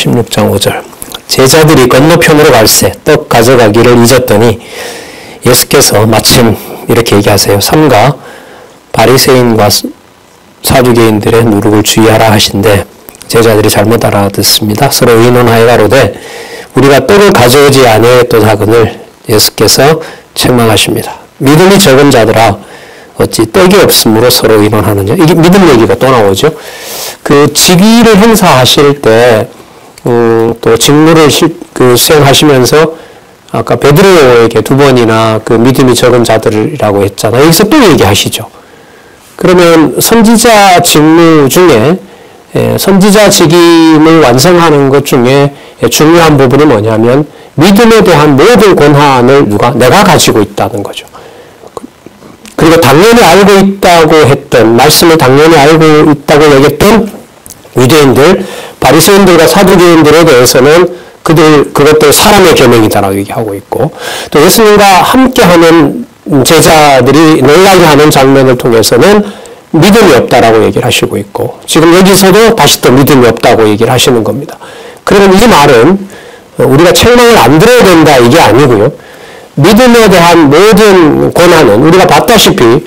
16장 5절 제자들이 건너편으로 갈새 떡 가져가기를 잊었더니 예수께서 마침 이렇게 얘기하세요. 삼가 바리새인과 사두개인들의 누룩을 주의하라 하신데 제자들이 잘못 알아듣습니다. 서로 의논하여 가로되 우리가 떡을 가져오지 아니하였도다거늘 예수께서 책망하십니다. 믿음이 적은 자들아 어찌 떡이 없으므로 서로 의논하느냐. 이게 믿음 얘기가 또 나오죠. 그 직위를 행사하실 때 또 직무를 수행하시면서 아까 베드로에게 2번이나 그 믿음이 적은 자들이라고 했잖아요. 여기서 또 얘기하시죠. 그러면 선지자 직무 중에 선지자 직임을 완성하는 것 중에 중요한 부분이 뭐냐면 믿음에 대한 모든 권한을 내가 가지고 있다는 거죠. 그리고 당연히 알고 있다고 했던 말씀을 당연히 알고 있다고 얘기했던 유대인들, 바리새인들과 사두개인들에 대해서는 그것들 사람의 계명이다라고 얘기하고 있고 또 예수님과 함께하는 제자들이 놀라게 하는 장면을 통해서는 믿음이 없다라고 얘기를 하시고 있고 지금 여기서도 다시 또 믿음이 없다고 얘기를 하시는 겁니다. 그러면 이 말은 우리가 책망을 안 들어야 된다 이게 아니고요. 믿음에 대한 모든 권한은 우리가 봤다시피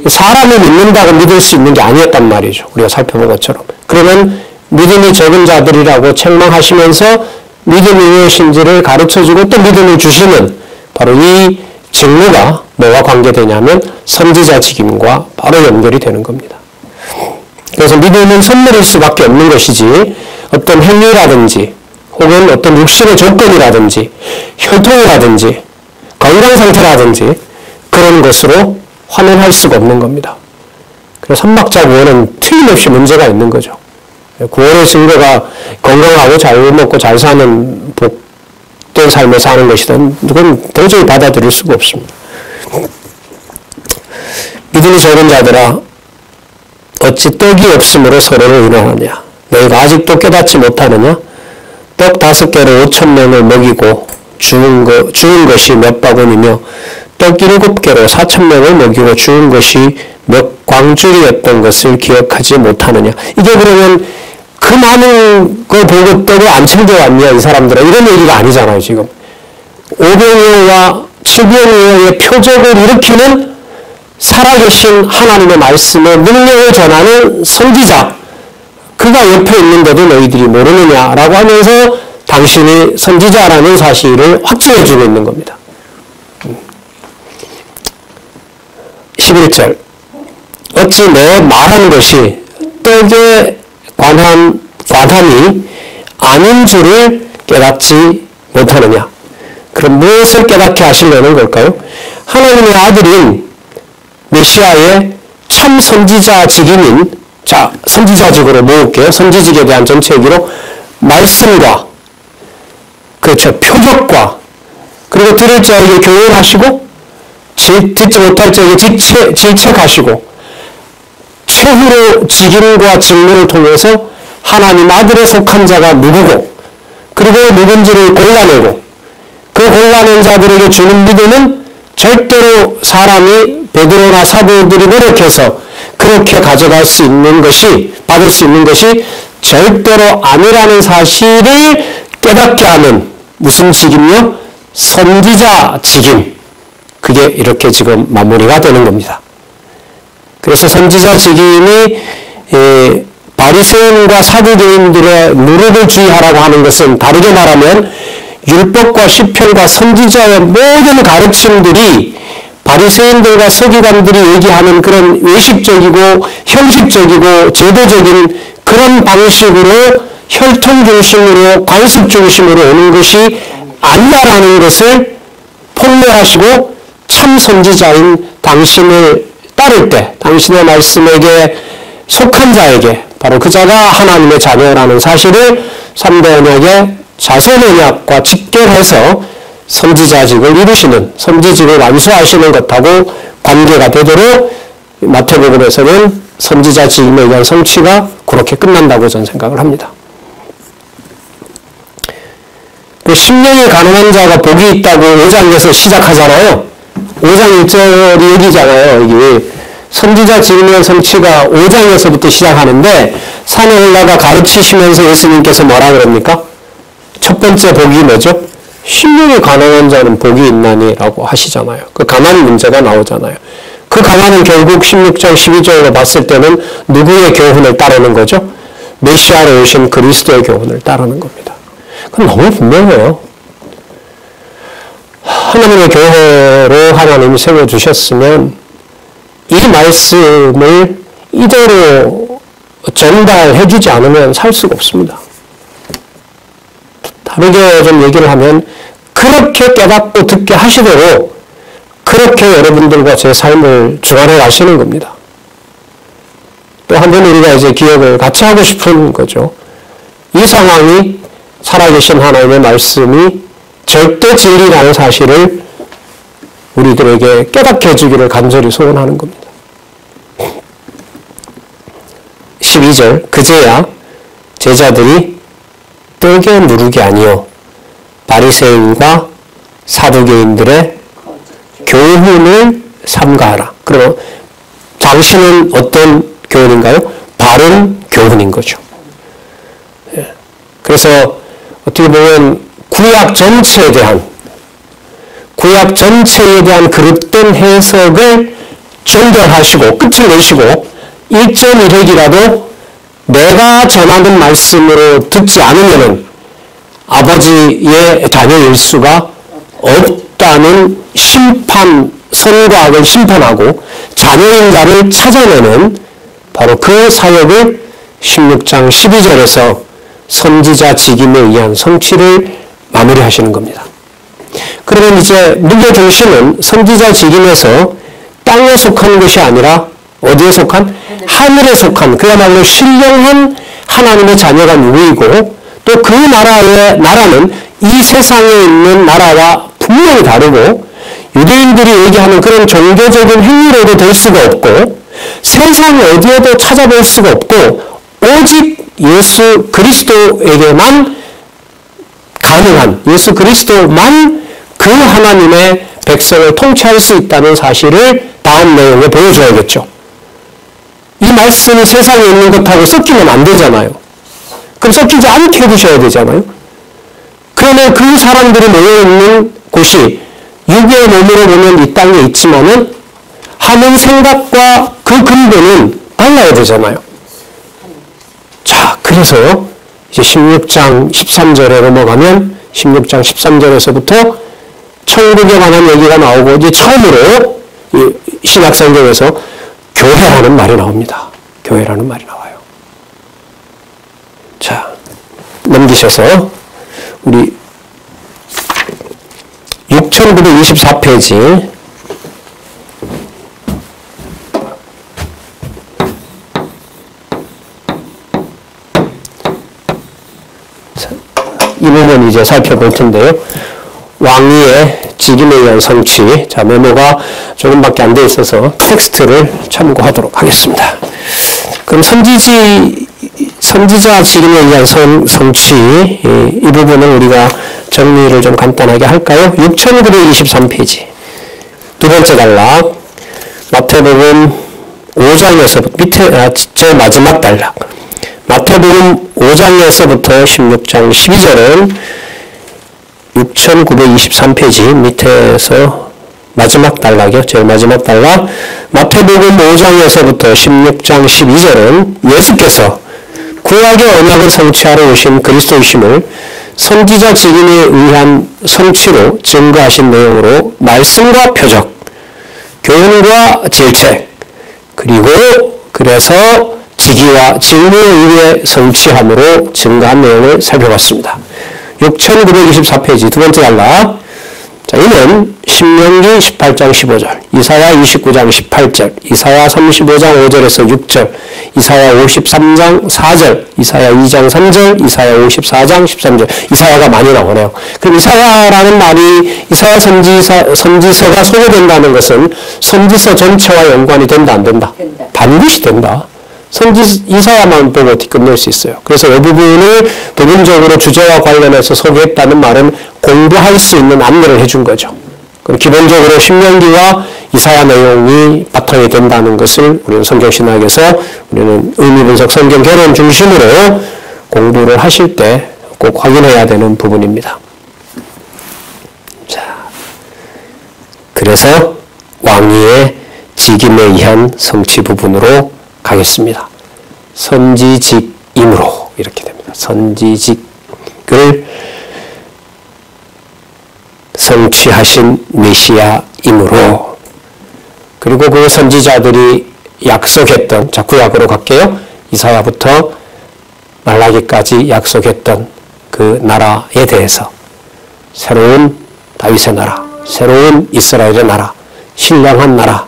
사람을 믿는다고 믿을 수 있는 게 아니었단 말이죠. 우리가 살펴본 것처럼. 그러면 믿음이 적은 자들이라고 책망하시면서 믿음이 무엇인지를 가르쳐주고 또 믿음을 주시는 바로 이 직무가 뭐와 관계되냐면 선지자 직임과 바로 연결이 되는 겁니다. 그래서 믿음은 선물일 수밖에 없는 것이지 어떤 행위라든지 혹은 어떤 육신의 조건이라든지 혈통이라든지 건강 상태라든지 그런 것으로 환원할 수가 없는 겁니다. 그래서 선박자 구원은 틀림없이 문제가 있는 거죠. 구원의 증거가 건강하고 잘 먹고 잘 사는 복된 삶을 사는 것이다. 그건 도저히 받아들일 수가 없습니다. 믿음이 적은 자들아 어찌 떡이 없으므로 서로를 의논하냐. 너희가 아직도 깨닫지 못하느냐. 떡 5개로 5,000명을 먹이고 주운 것이 몇 바구니며 떡 7개로 4,000명을 먹이고 주운 것이 몇 광줄이었던 것을 기억하지 못하느냐. 이게 그러면 그 많은 걸 보고 떡을 안 챙겨왔냐 이 사람들은 이런 얘기가 아니잖아요. 지금 5병이어와 7병이어의 표적을 일으키는 살아계신 하나님의 말씀의 능력을 전하는 선지자 그가 옆에 있는데도 너희들이 모르느냐라고 하면서 당신이 선지자라는 사실을 확증해주고 있는 겁니다. 11절 어찌 내 말한 것이 떡에 관함이 아닌 줄을 깨닫지 못하느냐. 그럼 무엇을 깨닫게 하시려는 걸까요? 하나님의 아들인 메시아의 참 선지자 직임인 선지자직으로 모을게요. 선지직에 대한 전체 얘기로 말씀과 그렇죠. 표적과 그리고 들을 자에게 교훈하시고 듣지 못할 자에게 질책하시고 최후로 직임과 직무를 통해서 하나님 아들에 속한 자가 누구고 그리고 누군지를 골라내고 그 골라낸 자들에게 주는 믿음은 절대로 사람이 베드로나 사도들이 노력해서 그렇게 가져갈 수 있는 것이 받을 수 있는 것이 절대로 아니라는 사실을 깨닫게 하는 무슨 직임이요? 선지자 직임. 그게 이렇게 지금 마무리가 되는 겁니다. 그래서 선지자 직임이 바리새인과 사두개인들의 누룩을 주의하라고 하는 것은 다르게 말하면 율법과 시편과 선지자의 모든 가르침들이 바리새인들과 서기관들이 얘기하는 그런 외식적이고 형식적이고 제도적인 그런 방식으로 혈통 중심으로 관습 중심으로 오는 것이 아니라는 것을 폭로하시고 참 선지자인 당신을 따를 때 당신의 말씀에게 속한 자에게 바로 그 자가 하나님의 자녀라는 사실을 3대 언약의 자손 언약과 직결해서 선지자직을 이루시는 선지직을 완수하시는 것하고 관계가 되도록 마태복음에서는 선지자직임에 의한 성취가 그렇게 끝난다고 저는 생각을 합니다. 그 심령이 가난한 자가 복이 있다고 5장에서 시작하잖아요. 5장 1절이 얘기잖아요. 이게 선지자 직임의 성취가 5장에서부터 시작하는데 산에 올라가 가르치시면서 예수님께서 뭐라 그럽니까? 첫 번째 복이 뭐죠? 심령이 가난한 자는 복이 있나니라고 하시잖아요. 그 가난 문제가 나오잖아요. 그 가난은 결국 16장 12절로 봤을 때는 누구의 교훈을 따르는 거죠? 메시아로 오신 그리스도의 교훈을 따르는 겁니다. 그건 너무 분명해요. 하나님의 교회로 하나님이 세워주셨으면 이 말씀을 이대로 전달해주지 않으면 살 수가 없습니다. 다르게 좀 얘기를 하면 그렇게 깨닫고 듣게 하시도록 그렇게 여러분들과 제 삶을 주관해 가시는 겁니다. 또 한 번 우리가 이제 기억을 같이 하고 싶은 거죠. 이 상황이 살아계신 하나님의 말씀이 절대 진리라는 사실을 우리들에게 깨닫게 해주기를 간절히 소원하는 겁니다. 12절 그제야 제자들이 떡에 누룩이 아니요 바리새인과 사두개인들의 교훈을 삼가하라. 그러면 당신은 어떤 교훈인가요? 바른 교훈인 거죠. 그래서 어떻게 보면 구약 전체에 대한 그릇된 해석을 전달하시고 끝을 내시고 1.1핵이라도 내가 전하는 말씀으로 듣지 않으면 아버지의 자녀일 수가 없다는 심판, 선과 악을 심판하고 자녀인가를 찾아내는 바로 그 사역을 16장 12절에서 선지자 직임에 의한 성취를 마무리하시는 겁니다. 그러면 이제 문제 중심은 선지자 직임에서 땅에 속한 것이 아니라 어디에 속한? 하늘에 속한 그야말로 신령한 하나님의 자녀가 누구이고 또 그 나라는 이 세상에 있는 나라와 분명히 다르고 유대인들이 얘기하는 그런 종교적인 행위로도 될 수가 없고 세상 어디에도 찾아볼 수가 없고 오직 예수 그리스도에게만 가능한 예수 그리스도만 그 하나님의 백성을 통치할 수 있다는 사실을 다음 내용에 보여줘야겠죠. 이 말씀이 세상에 있는 것하고 섞이면 안 되잖아요. 그럼 섞이지 않게 해주셔야 되잖아요. 그러면 그 사람들이 모여있는 곳이 육의 몸으로 보면 이 땅에 있지만은 하는 생각과 그 근본은 달라야 되잖아요. 자, 그래서 이제 16장 13절에 넘어가면 16장 13절에서부터 천국에 관한 얘기가 나오고 이제 처음으로 이 신약성경에서 교회라는 말이 나옵니다. 교회라는 말이 나와요. 자, 넘기셔서 우리 6924페이지 이 부분 이제 살펴볼 텐데요. 왕위의 직임에 의한 성취. 자, 메모가 조금밖에 안 돼 있어서 텍스트를 참고하도록 하겠습니다. 그럼 선지자 직임에 의한 성취, 이 부분은 우리가 정리를 좀 간단하게 할까요? 6923페이지. 두 번째 단락. 마태복음 5장에서부터, 제일 마지막 단락. 마태복음 5장에서부터 16장 12절은 6923페이지 밑에서 마지막 단락이요. 제일 마지막 단락. 마태복음 5장에서부터 16장 12절은 예수께서 구약의 언약을 성취하러 오신 그리스도이심을 선지자 직임에 의한 성취로 증거하신 내용으로 말씀과 표적, 교훈과 질책, 그리고 그래서 직위와 직무에 의해 성취함으로 증거한 내용을 살펴봤습니다. 6924페이지 두 번째 단락. 자, 이는 신명기 18장 15절, 이사야 29장 18절, 이사야 35장 5절에서 6절, 이사야 53장 4절, 이사야 2장 3절, 이사야 54장 13절. 이사야가 많이 나오네요. 그럼 이사야라는 말이 이사야 선지서가 소개된다는 것은 선지서 전체와 연관이 된다, 안 된다? 된다. 반드시 된다. 이사야만 보고 어떻게 끝낼 수 있어요. 그래서 이 부분을 부분적으로 주제와 관련해서 소개했다는 말은 공부할 수 있는 안내를 해준 거죠. 그럼 기본적으로 신명기와 이사야 내용이 바탕이 된다는 것을 우리는 성경신학에서 우리는 의미분석 성경 결론 중심으로 공부를 하실 때 꼭 확인해야 되는 부분입니다. 자, 그래서 왕위의 직임에 의한 성취 부분으로 가겠습니다. 선지직임으로 이렇게 됩니다. 선지직을 성취하신 메시아임으로, 그리고 그 선지자들이 약속했던, 자 구약으로 갈게요. 이사야부터 말라기까지 약속했던 그 나라에 대해서, 새로운 다윗의 나라, 새로운 이스라엘의 나라, 신령한 나라,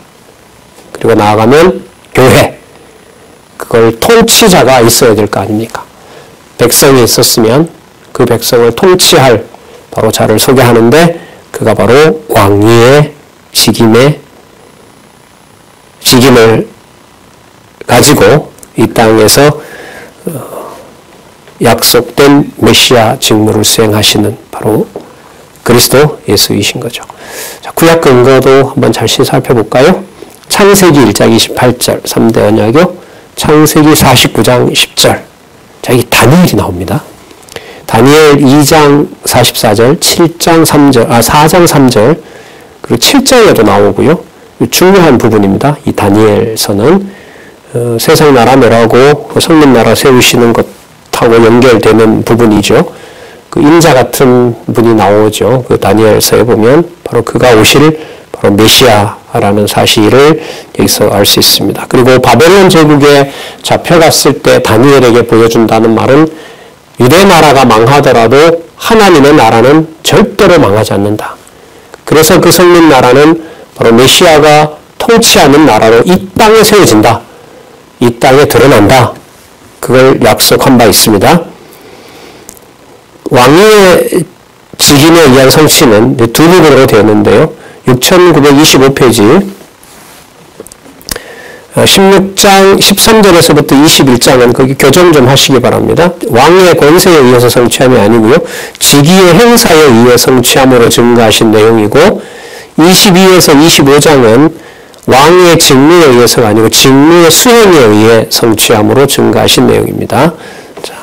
그리고 나아가면 교회, 그걸 통치자가 있어야 될 거 아닙니까? 백성이 있었으면 그 백성을 통치할 바로 자를 소개하는데, 그가 바로 왕위의 직임을 가지고 이 땅에서 약속된 메시아 직무를 수행하시는 바로 그리스도 예수이신 거죠. 자, 구약 근거도 한번 잘 살펴볼까요? 창세기 1장 28절 3대 언약요, 창세기 49장 10절. 자, 이 다니엘이 나옵니다. 다니엘 2장 44절, 7장 3절, 4장 3절, 그리고 7장에도 나오고요. 중요한 부분입니다. 이 다니엘서는 세상 나라 멸하고 성민 나라 세우시는 것하고 연결되는 부분이죠. 그 인자 같은 분이 나오죠. 그 다니엘서에 보면 바로 그가 오실 바로 메시아라는 사실을 여기서 알 수 있습니다. 그리고 바벨론 제국에 잡혀갔을 때 다니엘에게 보여준다는 말은 유대 나라가 망하더라도 하나님의 나라는 절대로 망하지 않는다. 그래서 그 성민 나라는 바로 메시아가 통치하는 나라로 이 땅에 세워진다. 이 땅에 드러난다. 그걸 약속한 바 있습니다. 왕위의 직임에 의한 성취는 두 부분으로 되어 있는데요. 6925페이지 16장 13절에서부터 21장은 거기 교정 좀 하시기 바랍니다. 왕의 권세에 의해서 성취함이 아니고요. 직위의 행사에 의해 성취함으로 증거하신 내용이고, 22에서 25장은 왕의 직무에 의해서가 아니고 직무의 수행에 의해 성취함으로 증거하신 내용입니다. 자,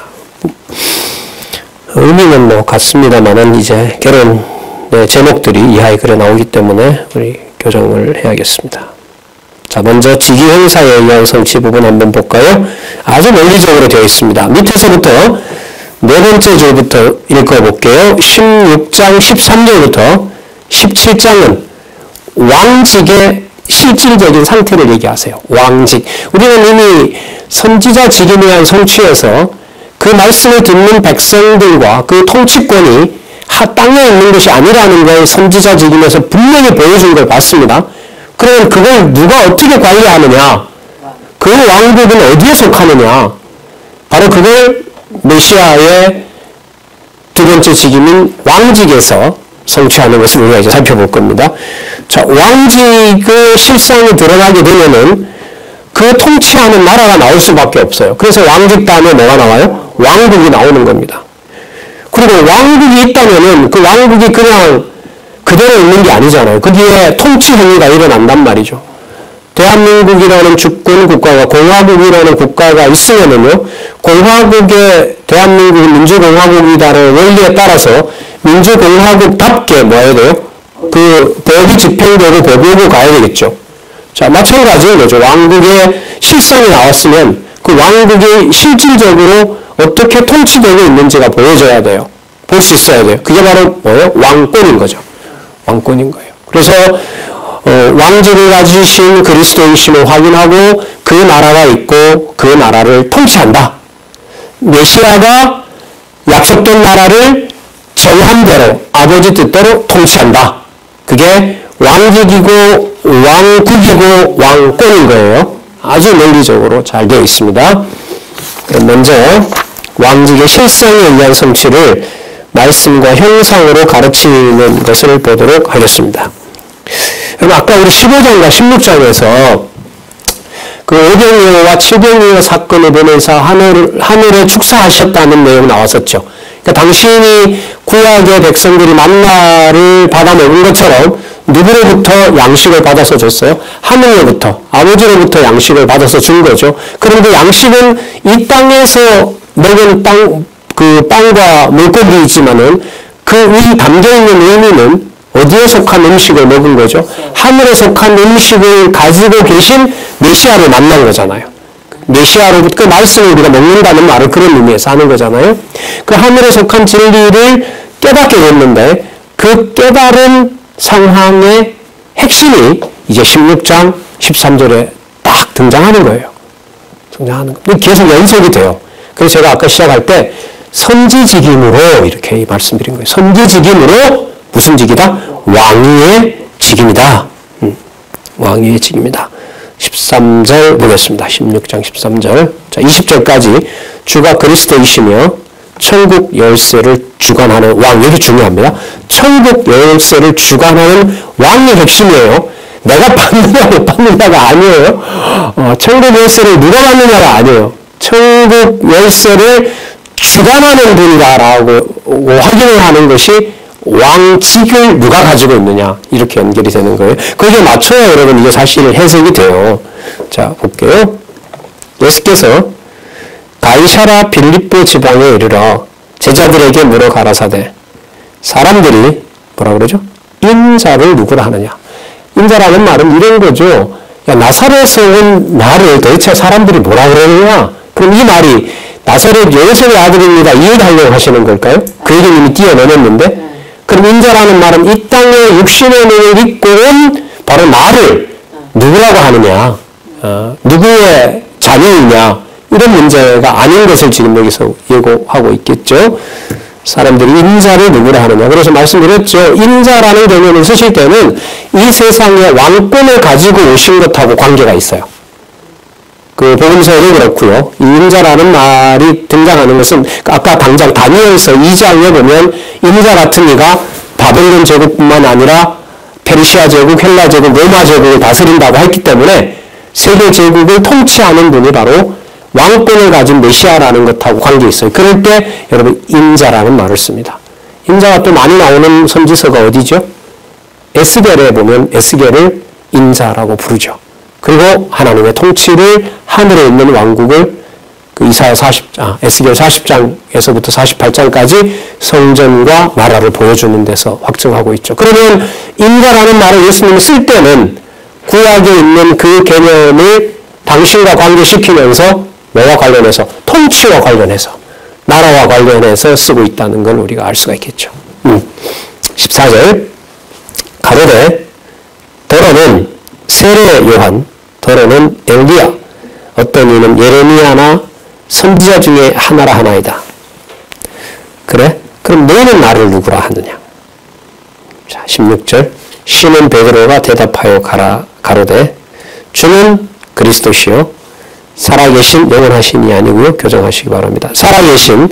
의미는 뭐 같습니다만은 이제 결론의 제목들이 이하에 글에 나오기 때문에 우리 교정을 해야겠습니다. 자, 먼저 직위 행사에 의한 성취 부분 한번 볼까요? 아주 논리적으로 되어 있습니다. 밑에서부터 네 번째 줄부터 읽어볼게요. 16장 13절부터 17장은 왕직의 실질적인 상태를 얘기하세요. 왕직. 우리는 이미 선지자 직임에 의한 성취에서 그 말씀을 듣는 백성들과 그 통치권이 땅에 있는 것이 아니라는 걸 선지자 직임에서 분명히 보여준 걸 봤습니다. 그러면 그걸 누가 어떻게 관리하느냐? 그 왕국은 어디에 속하느냐? 바로 그걸 메시아의 두 번째 직임인 왕직에서 성취하는 것을 우리가 이제 살펴볼 겁니다. 자, 왕직의 실상이 드러나게 되면은 그 통치하는 나라가 나올 수밖에 없어요. 그래서 왕직 다음에 뭐가 나와요? 왕국이 나오는 겁니다. 그리고 왕국이 있다면은 그 왕국이 그냥 그대로 있는 게 아니잖아요. 거기에 통치 행위가 일어난단 말이죠. 대한민국이라는 주권 국가가 공화국이라는 국가가 있으면은요, 공화국의 대한민국이 민주공화국이다라는 원리에 따라서 민주공화국답게 뭐 해야 돼요? 그 법이 집행되고 법으로 가야 되겠죠. 자, 마찬가지인 거죠. 왕국의 실상이 나왔으면 그 왕국이 실질적으로 어떻게 통치되고 있는지가 보여져야 돼요. 볼 수 있어야 돼요. 그게 바로 뭐예요? 왕권인 거죠. 왕권인 거예요. 그래서 왕직을 가지신 그리스도이심을 확인하고 그 나라가 있고 그 나라를 통치한다. 메시아가 약속된 나라를 정한 대로 아버지 뜻대로 통치한다. 그게 왕직이고 왕국이고 왕권인 거예요. 아주 논리적으로 잘 되어 있습니다. 먼저 왕직의 실상에 의한 성취를 말씀과 형상으로 가르치는 것을 보도록 하겠습니다. 여러분, 아까 우리 15장과 16장에서 그 오병이어와 칠병이어 사건을 보면서 하늘에 축사하셨다는 내용 나왔었죠. 그러니까 당신이 구약의 백성들이 만나를 받아 먹은 것처럼 누구로부터 양식을 받아서 줬어요? 하늘로부터, 아버지로부터 양식을 받아서 준 거죠. 그런데 양식은 이 땅에서 먹은 그 빵과 물고기 있지만은 그 위 담겨있는 의미는 어디에 속한 음식을 먹은 거죠? 하늘에 속한 음식을 가지고 계신 메시아를 만난 거잖아요. 메시아로부터 그 말씀을 우리가 먹는다는 말을 그런 의미에서 하는 거잖아요. 그 하늘에 속한 진리를 깨닫게 됐는데 그 깨달은 상황의 핵심이 이제 16장 13절에 딱 등장하는 거예요. 등장하는 거. 계속 연속이 돼요. 그래서 제가 아까 시작할 때 선지직임으로 이렇게 말씀드린 거예요. 선지직임으로 무슨 직이다? 왕위의 직임이다. 왕위의 직임이다. 13절 보겠습니다. 16장 13절. 자, 20절까지 주가 그리스도이시며 천국 열쇠를 주관하는 왕. 여기 중요합니다. 천국 열쇠를 주관하는 왕의 핵심이에요. 내가 받느냐 못 받느냐가 아니에요. 천국 열쇠를 누가 받느냐가 아니에요. 천국 열쇠를 주관하는 분이다라고 확인을 하는 것이 왕직을 누가 가지고 있느냐 이렇게 연결이 되는 거예요. 거기에 맞춰야 여러분 이게 사실 해석이 돼요. 자 볼게요. 예수께서 가이사랴 빌립보 지방에 이르러 제자들에게 물어 가라사대 사람들이 뭐라 그러죠? 인자를 누구라 하느냐. 인자라는 말은 이런 거죠. 야, 나사렛에서 온 나를 도대체 사람들이 뭐라 그러느냐. 그럼 이 말이 나사렛 요셉의 아들입니다. 이해하려고 하시는 걸까요? 그 얘기는 이미 띄어내렸는데 그럼 인자라는 말은 이 땅에 육신의 눈을 입고 온 바로 나를 누구라고 하느냐, 누구의 자녀이냐 이런 문제가 아닌 것을 지금 여기서 예고하고 있겠죠. 사람들이 인자를 누구라 하느냐. 그래서 말씀드렸죠. 인자라는 개념을 쓰실 때는 이 세상의 왕권을 가지고 오신 것하고 관계가 있어요. 그 복음서에도 그렇고요. 이 인자라는 말이 등장하는 것은 아까 당장 다니엘서 2장에 보면 인자 같은 이가 바벨론 제국뿐만 아니라 페르시아 제국, 헬라 제국, 로마 제국을 다스린다고 했기 때문에 세계 제국을 통치하는 분이 바로 왕권을 가진 메시아라는 것하고 관계 있어요. 그럴 때 여러분 인자라는 말을 씁니다. 인자가 또 많이 나오는 선지서가 어디죠? 에스겔에 보면 에스겔을 인자라고 부르죠. 그리고 하나님의 통치를 하늘에 있는 왕국을 그 이사야 에스겔 40장에서부터 48장까지 성전과 나라를 보여주는 데서 확증하고 있죠. 그러면 인자라는 말을 예수님이 쓸 때는 구약에 있는 그 개념을 당신과 관계시키면서 뭐와 관련해서? 통치와 관련해서 나라와 관련해서 쓰고 있다는 걸 우리가 알 수가 있겠죠. 14절 가로되 더러는 세례 요한 더러는 엘리야 어떤 이는 예레미야나 선지자 중에 하나라 하나이다. 그래? 그럼 너는 나를 누구라 하느냐? 자, 16절 시몬 베드로가 대답하여 가로되 주는 그리스도시요 살아계신 영원하신 이 아니고요. 교정하시기 바랍니다. 살아계신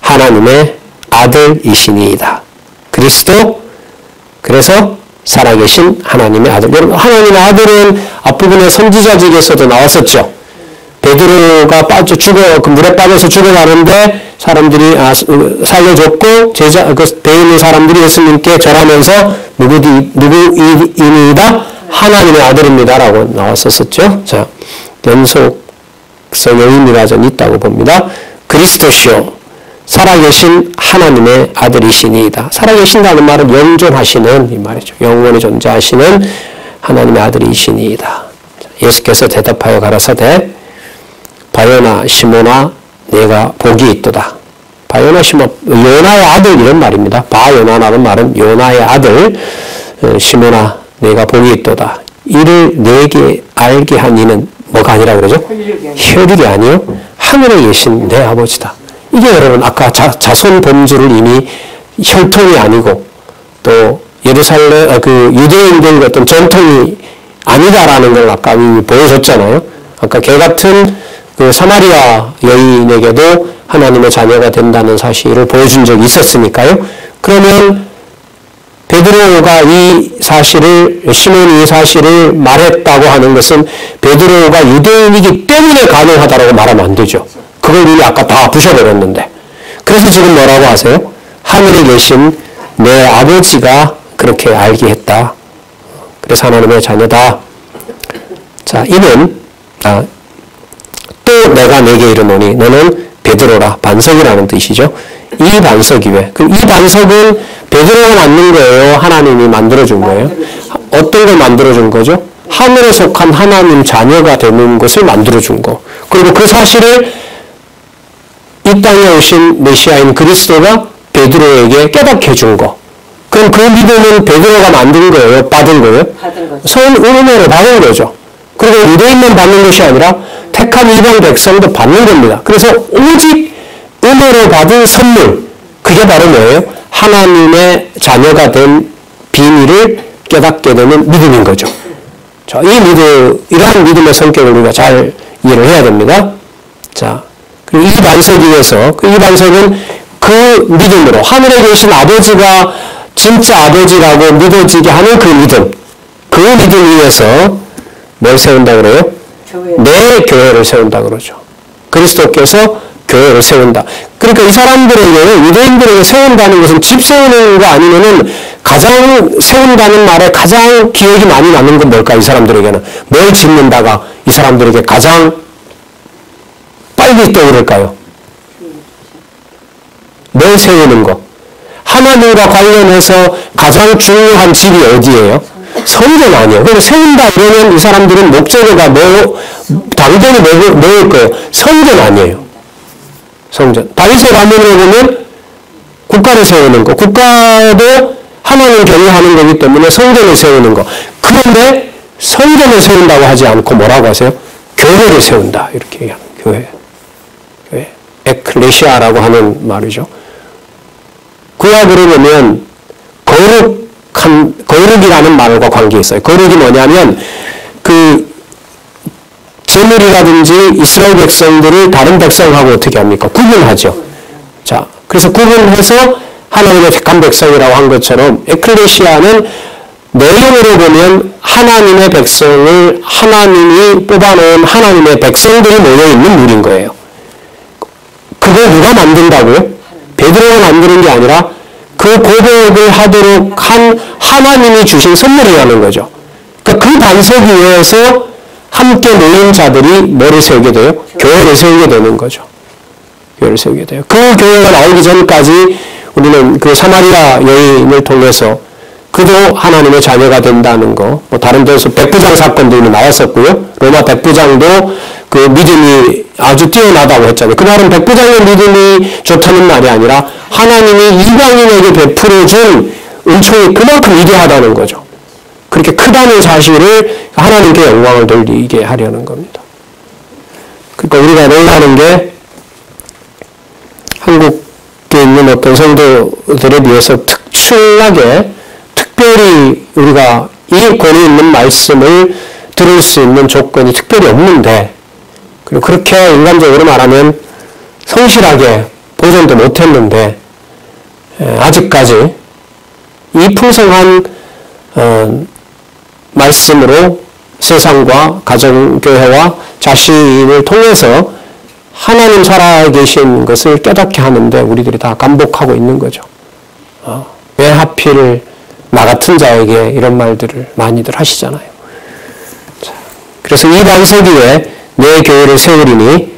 하나님의 아들이시니이다. 그리스도 그래서 살아계신 하나님의 아들. 여러분 하나님의 아들은 앞부분에 선지자직에서도 나왔었죠. 베드로가 그 물에 빠져서 죽어가는데 사람들이 살려줬고 그 배에 있는 사람들이 예수님께 절하면서 누구이니이다 하나님의 아들입니다라고 나왔었죠. 자 연속성의 의미가 좀 있다고 봅니다. 그리스도시요 살아계신 하나님의 아들이시니이다. 살아계신다는 말은 영존하시는 이 말이죠. 영원히 존재하시는 하나님의 아들이시니이다. 예수께서 대답하여 가라사대 바요나 시몬아 내가 복이 있도다. 바요나 시몬 요나의 아들 이런 말입니다. 바요나라는 말은 요나의 아들 시몬아 내가 복이 있도다. 이를 내게 알게 한 이는 뭐가 아니라 그러죠? 혈육이 아니요 하늘에 계신 내 아버지다. 이게 여러분 아까 자손 범주를 이미 혈통이 아니고 또 예루살렘 그 유대인들 어떤 전통이 아니다라는 걸 아까 이미 보여줬잖아요. 아까 개 같은 그 사마리아 여인에게도 하나님의 자녀가 된다는 사실을 보여준 적이 있었으니까요. 그러면 베드로가 이 사실을 시몬이 이 사실을 말했다고 하는 것은 베드로가 유대인이기 때문에 가능하다라고 말하면 안 되죠. 그걸 이미 아까 다 부셔버렸는데. 그래서 지금 뭐라고 하세요? 하늘에 계신 내 아버지가 그렇게 알게 했다. 그래서 하나님의 자녀다. 자, 이는 또 내가 내게 이르노니 너는 베드로라, 반석이라는 뜻이죠. 이 반석이 왜? 그럼 이 반석은 베드로가 만든 거예요? 하나님이 만들어준 거예요? 어떤 걸 만들어준 거죠? 하늘에 속한 하나님 자녀가 되는 것을 만들어준 거. 그리고 그 사실을 이 땅에 오신 메시아인 그리스도가 베드로에게 깨닫게 해준 거. 그럼 그 믿음은 베드로가 만든 거예요? 받은 거예요? 은혜로 받은 거죠. 그리고 유대인만 받는 것이 아니라 택한 이방 백성도 받는 겁니다. 그래서 오직 은혜로 받은 선물, 그게 바로 뭐예요? 하나님의 자녀가 된 비밀을 깨닫게 되는 믿음인 거죠. 자, 이러한 믿음의 성격을 우리가 잘 이해를 해야 됩니다. 자, 그리고 이 반석 위에서, 이 반석은 그 믿음으로 하늘에 계신 아버지가 진짜 아버지라고 믿어지게 하는 그 믿음 위에서 뭘 세운다 그래요? 내 교회를 세운다 그러죠. 그리스도께서 교회를 세운다. 그러니까 이 사람들에게, 유대인들에게 세운다는 것은 집 세우는 거 아니면은 가장 세운다는 말에 가장 기억이 많이 나는 건 뭘까? 이 사람들에게는 뭘 짓는다가 이 사람들에게 가장 빨리 떠오를까요? 뭘 세우는 거. 하나님과 관련해서 가장 중요한 집이 어디예요? 성전 아니에요. 그래서 세운다 이러면 이 사람들은 목적어가 당연히 뭐일 거예요? 성전 아니에요. 성전. 다윗의 가문으로 보면 국가를 세우는 거. 국가도 하나님 경외하는 거기 때문에 성전을 세우는 거. 그런데 성전을 세운다고 하지 않고 뭐라고 하세요? 교회를 세운다. 이렇게 얘기하는 교회. 에클레시아라고 하는 말이죠. 구약으로 보면 거룩이라는 말과 관계 있어요. 거룩이 뭐냐면 제물이라든지 이스라엘 백성들을 다른 백성하고 어떻게 합니까? 구분하죠. 자, 그래서 구분해서 하나님의 택한 백성이라고 한 것처럼 에클레시아는 내용으로 보면 하나님의 백성을 하나님이 뽑아놓은 하나님의 백성들이 모여있는 물인 거예요. 그걸 누가 만든다고요? 베드로가 만드는 게 아니라 그 고백을 하도록 한 하나님이 주신 선물이라는 거죠. 그러니까 그 반석 위에서 함께 모인 자들이 뭐를 세우게 돼요? 교회를 세우게 되는 거죠. 교회를 세우게 돼요. 그 교회가 나오기 전까지 우리는 그 사마리아 여인을 통해서 그도 하나님의 자녀가 된다는 거, 뭐 다른 데서 백부장 사건도 이미 나왔었고요. 로마 백부장도 그 믿음이 아주 뛰어나다고 했잖아요. 그 말은 백부장의 믿음이 좋다는 말이 아니라 하나님이 이방인에게 베풀어준 은총이 그만큼 위대하다는 거죠. 그렇게 크다는 사실을 하나님께 영광을 돌리게 하려는 겁니다. 그러니까 우리가 놀라는 게 한국에 있는 어떤 성도들에 비해서 특별히 우리가 이 권위 있는 말씀을 들을 수 있는 조건이 특별히 없는데, 그리고 그렇게 인간적으로 말하면 성실하게 보존도 못했는데 아직까지 이 풍성한 말씀으로 세상과 가정교회와 자신을 통해서 하나님 살아계신 것을 깨닫게 하는데 우리들이 다 감복하고 있는 거죠. 왜 하필 나 같은 자에게 이런 말들을 많이들 하시잖아요. 자, 그래서 이 반석 위에 내 교회를 세우리니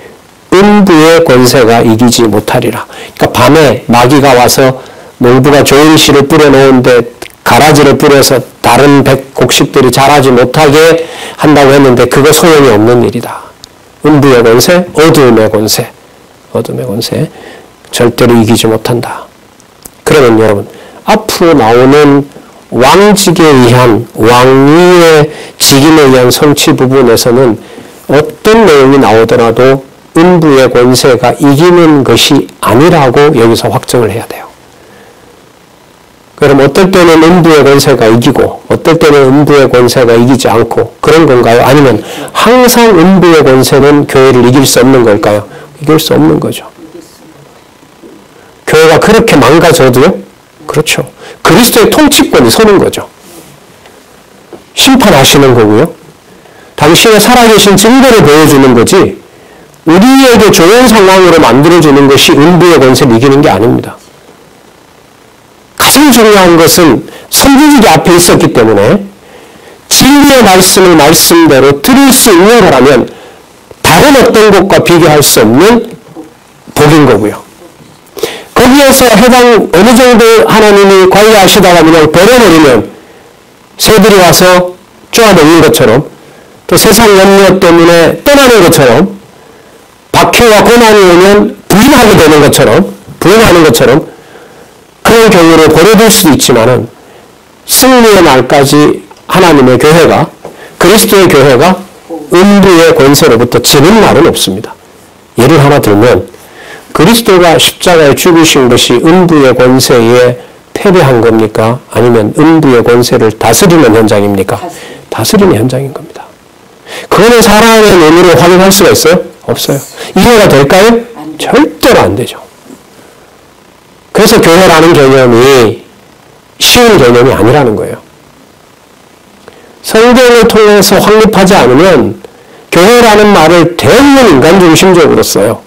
음부의 권세가 이기지 못하리라. 그러니까 밤에 마귀가 와서 농부가 좋은 씨를 뿌려놓은데 가라지를 뿌려서 다른 곡식들이 자라지 못하게 한다고 했는데 그거 소용이 없는 일이다. 음부의 권세, 어두움의 권세 절대로 이기지 못한다. 그러면 여러분, 앞으로 나오는 왕직에 의한 왕위의 직임에 의한 성취 부분에서는 어떤 내용이 나오더라도 음부의 권세가 이기는 것이 아니라고 여기서 확정을 해야 돼요. 그럼 어떨 때는 음부의 권세가 이기고 어떨 때는 음부의 권세가 이기지 않고 그런 건가요? 아니면 항상 음부의 권세는 교회를 이길 수 없는 걸까요? 이길 수 없는 거죠. 교회가 그렇게 망가져도요? 그렇죠. 그리스도의 통치권이 서는 거죠. 심판하시는 거고요. 당신의 살아계신 증거를 보여주는 거지 우리에게 좋은 상황으로 만들어주는 것이 음부의 권세를 이기는 게 아닙니다. 가장 중요한 것은 선지자가 앞에 있었기 때문에 진리의 말씀을 말씀대로 들을 수 있는 거라면 다른 어떤 것과 비교할 수 없는 복인 거고요. 거기에서 해당 어느 정도 하나님이 관리하시다가 그냥 버려버리면 새들이 와서 쪼아먹는 것처럼 또 세상 염려 때문에 떠나는 것처럼 박해와 고난이 오면 부인하게 되는 것처럼 부인하는 것처럼 그런 경우로 버려둘 수도 있지만은 승리의 날까지 하나님의 교회가 그리스도의 교회가 음부의 권세로부터 지는 날은 없습니다. 예를 하나 들면 그리스도가 십자가에 죽으신 것이 음부의 권세에 패배한 겁니까? 아니면 음부의 권세를 다스리는 현장입니까? 다스리는 현장인 겁니다. 그거는 사람의 눈으로 확인할 수가 있어요? 없어요. 이해가 될까요? 절대로 안 되죠. 그래서 교회라는 개념이 쉬운 개념이 아니라는 거예요. 성경을 통해서 확립하지 않으면 교회라는 말을 대부분 인간 중심적으로 써요.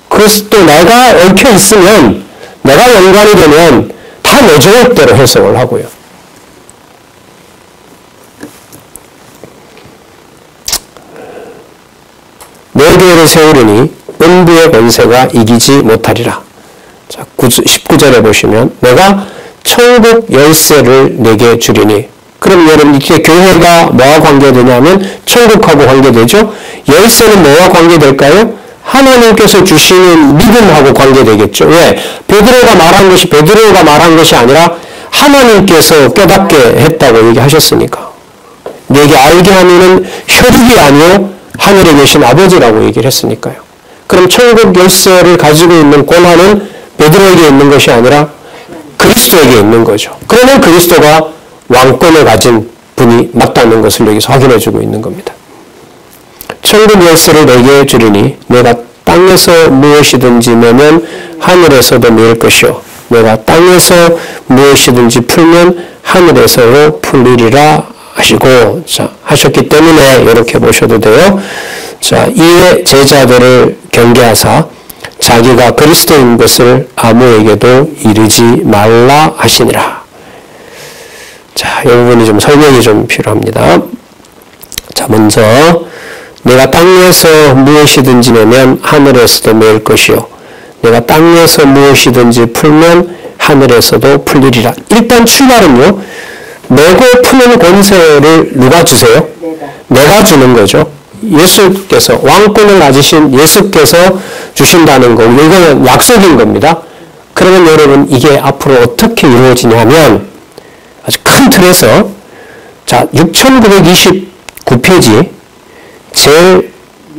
그래서 또 내가 얽혀 있으면 내가 연관이 되면 다 내 계획대로 해석을 하고요. 내 교회를 세우리니 음부의 권세가 이기지 못하리라. 자, 19절에 보시면 내가 천국 열쇠를 내게 주리니 그럼 여러분 이게 교회가 뭐와 관계되냐면 천국하고 관계되죠. 열쇠는 뭐와 관계될까요? 하나님께서 주시는 믿음하고 관계되겠죠. 왜? 베드로가 말한 것이 아니라 하나님께서 깨닫게 했다고 얘기하셨으니까. 내게 알게 하면은 혈육이 아니요 하늘에 계신 아버지라고 얘기를 했으니까요. 그럼 천국 열쇠를 가지고 있는 권한은 베드로에게 있는 것이 아니라 그리스도에게 있는 거죠. 그러면 그리스도가 왕권을 가진 분이 맞다는 것을 여기서 확인해주고 있는 겁니다. 천국 열쇠를 내게 주리니 내가 땅에서 무엇이든지 매면 하늘에서도 매일 것이요 내가 땅에서 무엇이든지 풀면 하늘에서도 풀리리라 하시고 자 하셨기 때문에 이렇게 보셔도 돼요. 자 이에 제자들을 경계하사 자기가 그리스도인 것을 아무에게도 이르지 말라 하시니라. 자, 이 부분이 좀 설명이 좀 필요합니다. 자, 먼저 내가 땅에서 무엇이든지 매면 하늘에서도 매일 것이요 내가 땅에서 무엇이든지 풀면 하늘에서도 풀리리라. 일단 출발은요. 매고 푸는 권세를 누가 주세요? 내가 주는 거죠. 예수께서 왕권을 가지신 예수께서 주신다는 거고 이거는 약속인 겁니다. 그러면 여러분 이게 앞으로 어떻게 이루어지냐면 아주 큰 틀에서 자 6929페이지 제일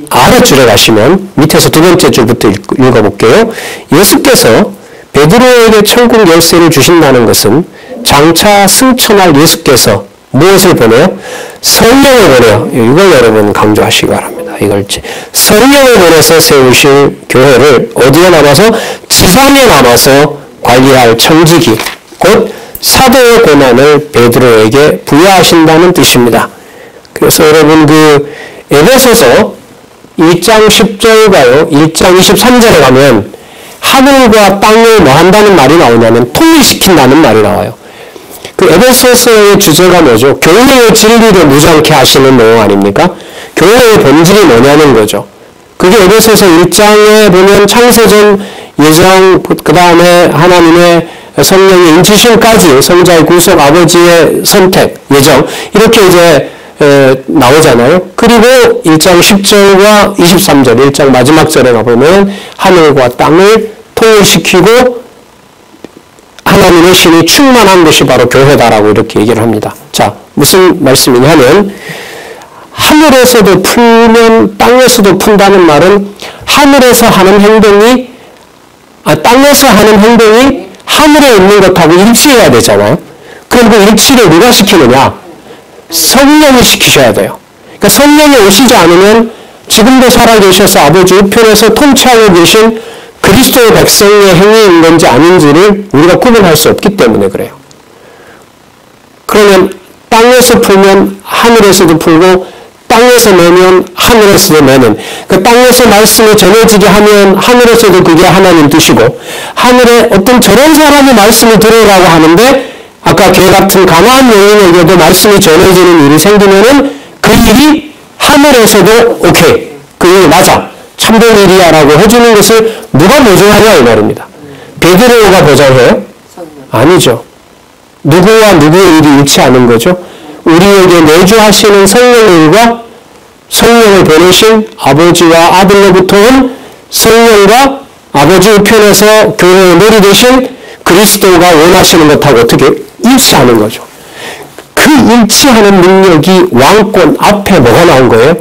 아래줄에 가시면 밑에서 두 번째 줄부터 읽어볼게요. 예수께서 베드로에게 천국 열쇠를 주신다는 것은 장차 승천할 예수께서 무엇을 보내요? 성령을 보내요. 이걸 여러분 강조하시기 바랍니다. 이걸 성령을 보내서 세우실 교회를 어디에 남아서? 지상에 남아서 관리할 청지기 곧 사도의 권한을 베드로에게 부여하신다는 뜻입니다. 그래서 여러분 그 에베소서 1장 10절과요 1장 23절에 가면 하늘과 땅을 뭐 한다는 말이 나오냐면 통일시킨다는 말이 나와요. 그 에베소서의 주제가 뭐죠? 교회의 진리를 무장케 하시는 내용 아닙니까? 교회의 본질이 뭐냐는 거죠. 그게 에베소서 1장에 보면 창세전 예정 그 다음에 하나님의 성령의 인치심까지 성자의 구속 아버지의 선택 예정 이렇게 이제 나오잖아요. 그리고 1장 10절과 23절 1장 마지막 절에 가보면 하늘과 땅을 통일시키고 하나님의 신이 충만한 것이 바로 교회다라고 이렇게 얘기를 합니다. 자, 무슨 말씀이냐면 하늘에서도 풀면 땅에서도 푼다는 말은 하늘에서 하는 행동이 땅에서 하는 행동이 하늘에 있는 것하고 일치해야 되잖아요. 그럼 그 일치를 누가 시키느냐? 성령이 시키셔야 돼요. 그러니까 성령이 오시지 않으면 지금도 살아계셔서 아버지 우편에서 통치하고 계신 그리스도의 백성의 행위인 건지 아닌지를 우리가 구분할 수 없기 때문에 그래요. 그러면 땅에서 풀면 하늘에서도 풀고 땅에서 매면 하늘에서도 매는 그 땅에서 말씀이 전해지게 하면 하늘에서도 그게 하나님 뜻이고 하늘에 어떤 저런 사람이 말씀을 들으라고 하는데 아까 개 같은 가나안 여인에게도 말씀이 전해지는 일이 생기면은 그 일이 하늘에서도 오케이 그 일이 맞아 참된 일이야라고 해주는 것을 누가 보장하냐 이 말입니다. 베드로가 보장해요? 아니죠. 누구와 누구의 일이 일치하는 거죠? 우리에게 내주하시는 성령의 일과 성령을 보내신 아버지와 아들로부터 온 성령과 아버지 우편에서 교회의 머리 되신 그리스도가 원하시는 것하고 어떻게 일치하는 거죠. 그 일치하는 능력이 왕권 앞에 뭐가 나온 거예요?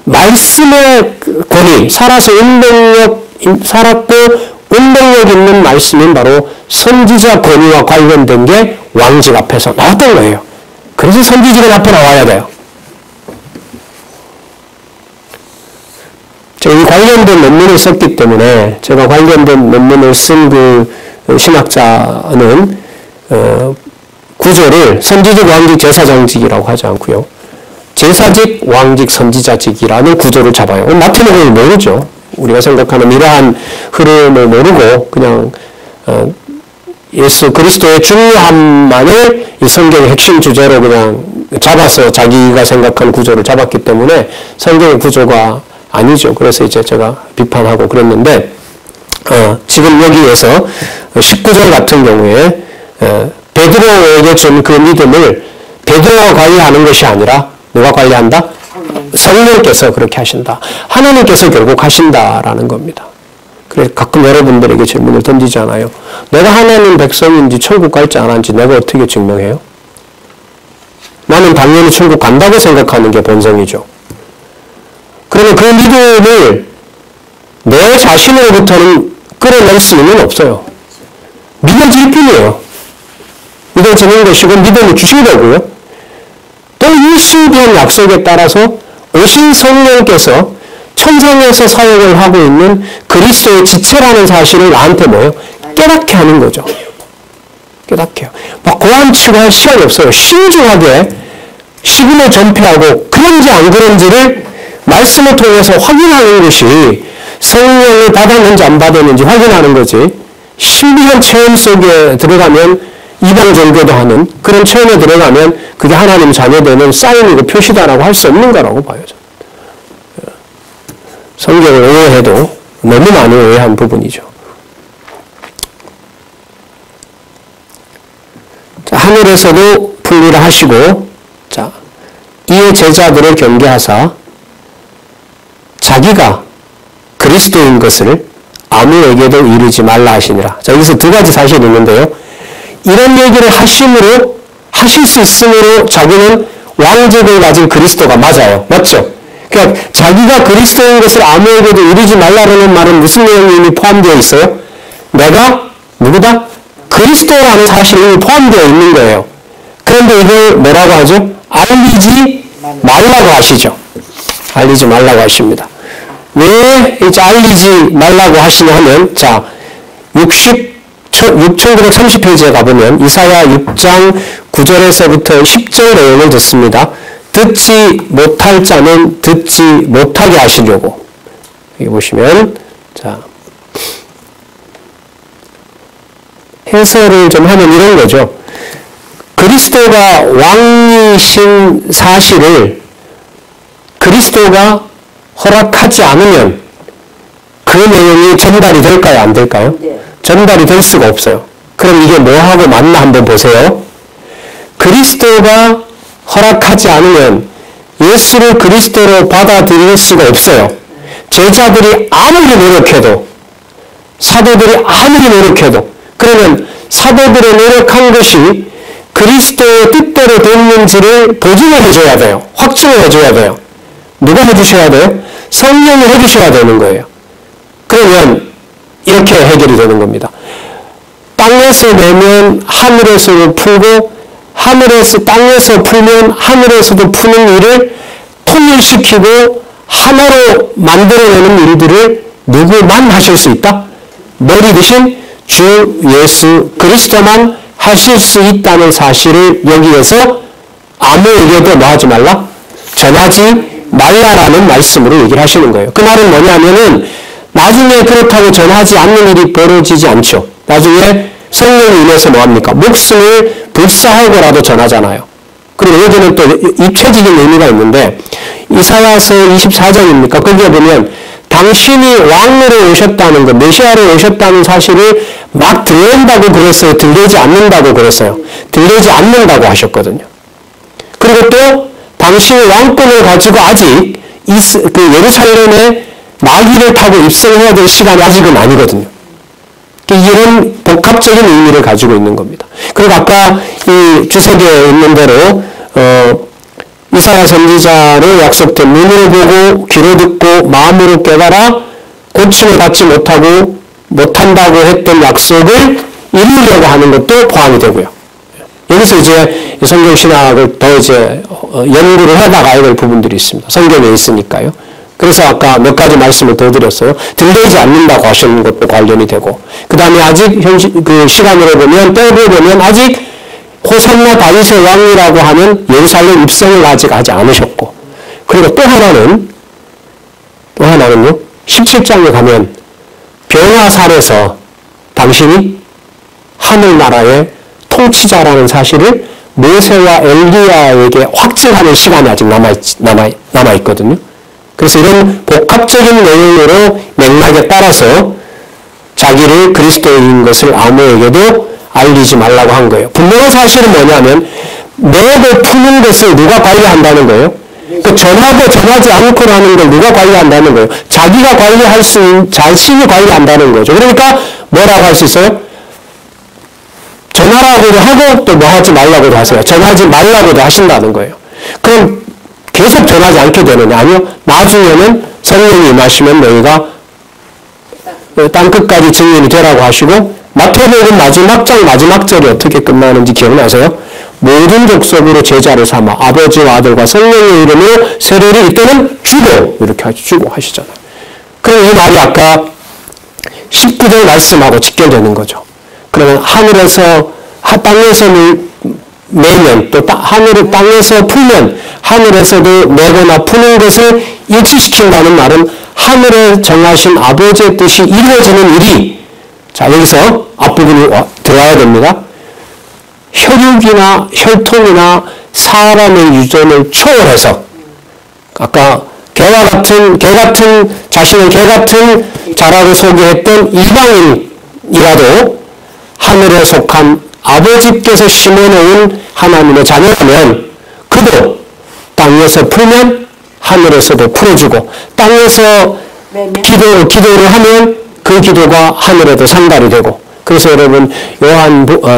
말씀의 권위, 살았고 운동력 있는 말씀인 바로 선지자 권위와 관련된 게 왕직 앞에서 나왔던 거예요. 그래서 선지자가 앞에 나와야 돼요. 제가 이 관련된 논문을 썼기 때문에 제가 관련된 논문을 쓴 그 신학자는 구조를 선지직, 왕직, 제사장직이라고 하지 않고요. 제사직, 왕직, 선지자직이라는 구조를 잡아요. 마태복음을 모르죠. 우리가 생각하는 이러한 흐름을 모르고 그냥 예수 그리스도의 중요함만을 이 성경의 핵심 주제로 그냥 잡아서 자기가 생각한 구조를 잡았기 때문에 성경의 구조가 아니죠. 그래서 이제 제가 비판하고 그랬는데 지금 여기에서 19절 같은 경우에 베드로에게 준 그 믿음을 베드로가 관리하는 것이 아니라 누가 관리한다? 성령께서 그렇게 하신다. 하나님께서 결국 하신다라는 겁니다. 그래서 가끔 여러분들에게 질문을 던지잖아요. 내가 하나님 백성인지 천국 갈지 안 한지 내가 어떻게 증명해요? 나는 당연히 천국 간다고 생각하는 게 본성이죠. 그러면 그 믿음을 내 자신으로부터는 끌어낼 수는 없어요. 믿어질 뿐이에요. 믿어지는 것이고 믿음을 주신 거고요. 또 이 신비한 약속에 따라서 오신 성령께서 천상에서 사역을 하고 있는 그리스도의 지체라는 사실을 나한테 뭐예요? 깨닫게 하는 거죠. 깨닫게 해요. 막 고함치고 할 시간이 없어요. 신중하게 시금을 전폐하고 그런지 안 그런지를 말씀을 통해서 확인하는 것이 성령을 받았는지 안 받았는지 확인하는 거지. 신비한 체험 속에 들어가면 이방 종교도 하는 그런 체험에 들어가면 그게 하나님 자녀되는 사인이고 표시다라고 할 수 없는 거라고 봐요. 성경을 오해해도 너무 많이 오해한 부분이죠. 자, 하늘에서도 풀리라 하시고, 자, 이에 제자들을 경계하사 자기가 그리스도인 것을 아무에게도 이르지 말라 하시니라. 자, 여기서 두 가지 사실이 있는데요. 이런 얘기를 하심으로, 하실 수 있으므로 자기는 왕직을 가진 그리스도가 맞아요. 맞죠? 그러니까 자기가 그리스도인 것을 아무에게도 이르지 말라는 말은 무슨 내용이 이미 포함되어 있어요? 내가 누구다? 그리스도라는 사실이 이미 포함되어 있는 거예요. 그런데 이걸 뭐라고 하죠? 알리지 말라고 하시죠. 알리지 말라고 하십니다. 왜 이제 알리지 말라고 하시냐 하면, 자, 6930페이지에 가보면 이사야 6장 9절에서부터 10절 내용을 듣습니다. 듣지 못할 자는 듣지 못하게 하시려고. 여기 보시면, 자, 해설을 좀 하면 이런 거죠. 그리스도가 왕이신 사실을 그리스도가 허락하지 않으면 그 내용이 전달이 될까요? 안 될까요? 네. 전달이 될 수가 없어요. 그럼 이게 뭐하고 맞나 한번 보세요. 그리스도가 허락하지 않으면 예수를 그리스도로 받아들일 수가 없어요. 제자들이 아무리 노력해도, 사도들이 아무리 노력해도, 그러면 사도들의 노력한 것이 그리스도의 뜻대로 됐는지를 보증을 해줘야 돼요. 확증을 해줘야 돼요. 누가 해주셔야 돼요? 성령이 해주셔야 되는 거예요. 그러면 이렇게 해결이 되는 겁니다. 땅에서 내면 하늘에서도 풀고, 땅에서 풀면 하늘에서도 푸는 일을 통일시키고 하나로 만들어내는 일들을 누구만 하실 수 있다? 머리 대신 주 예수 그리스도만 하실 수 있다는 사실을 여기에서 아무에게도 뭐 하지 말라? 전하지 말라라는 말씀으로 얘기를 하시는 거예요. 그 말은 뭐냐면은 나중에 그렇다고 전하지 않는 일이 벌어지지 않죠. 나중에 성령이 인해서 뭐합니까? 목숨을 불사하고라도 전하잖아요. 그리고 여기는 또 입체적인 의미가 있는데 이사야서 24장입니까? 거기에 보면 당신이 왕으로 오셨다는 것, 메시아로 오셨다는 사실을 막 들린다고 그랬어요? 들리지 않는다고 그랬어요? 들리지 않는다고 하셨거든요. 그리고 또 당신의 왕권을 가지고 아직 예루살렘에 나귀를 타고 입성해야 될 시간이 아직은 아니거든요. 이런 복합적인 의미를 가지고 있는 겁니다. 그리고 아까 이 주석에 있는 대로 이사야 선지자로 약속된 눈으로 보고 귀로 듣고 마음으로 깨달아 고침을 받지 못한다고 했던 약속을 이루려고 하는 것도 포함이 되고요. 여기서 이제 성경신학을 더 이제 연구를 해나가야 될 부분들이 있습니다. 성경에 있으니까요. 그래서 아까 몇 가지 말씀을 더 드렸어요. 들리지 않는다고 하시는 것도 관련이 되고, 그 다음에 아직 시간으로 보면, 때로 보면 아직 호산나 다윗의 왕이라고 하는 예루살렘 입성을 아직 하지 않으셨고, 그리고 또 하나는요, 17장에 가면 병화산에서 당신이 하늘나라의 통치자라는 사실을 모세와 엘리야에게 확증하는 시간이 아직 남아있거든요. 그래서 이런 복합적인 내용으로 맥락에 따라서 자기를 그리스도인 것을 아무에게도 알리지 말라고 한 거예요. 분명한 사실은 뭐냐면 맥을 푸는 것을 누가 관리한다는 거예요? 그 전하고 전하지 않고라는 걸 누가 관리한다는 거예요? 자기가 관리할 수 있는, 자신이 관리한다는 거죠. 그러니까 뭐라고 할 수 있어요? 전하라고도 하고 또 뭐 하지 말라고도 하세요. 전하지 말라고도 하신다는 거예요. 그럼 계속 전하지 않게 되느냐? 아니요. 나중에는 성령이 임하시면 너희가 땅 끝까지 증인이 되라고 하시고, 마태복음 마지막 장 마지막 절이 어떻게 끝나는지 기억나세요? 모든 족속으로 제자를 삼아 아버지와 아들과 성령의 이름으로 세례를 이때는 주고, 이렇게 주고 하시잖아요. 그럼 이 말이 아까 19절 말씀하고 직결되는 거죠. 그러면 하늘에서 땅에서 내면 또 땅에서 풀면 하늘에서도 내거나 푸는 것을 일치시킨다는 말은 하늘에 정하신 아버지의 뜻이 이루어지는 일이, 자 여기서 앞부분이 들어와야 됩니다. 혈육이나 혈통이나 사람의 유전을 초월해서 아까 개 같은 자신을 개 같은 자라고 소개했던 이방인이라도 하늘에 속한 아버지께서 심어놓은 하나님의 자녀라면 그도 땅에서 풀면 하늘에서도 풀어주고, 땅에서 기도를 하면 그 기도가 하늘에도 상달이 되고, 그래서 여러분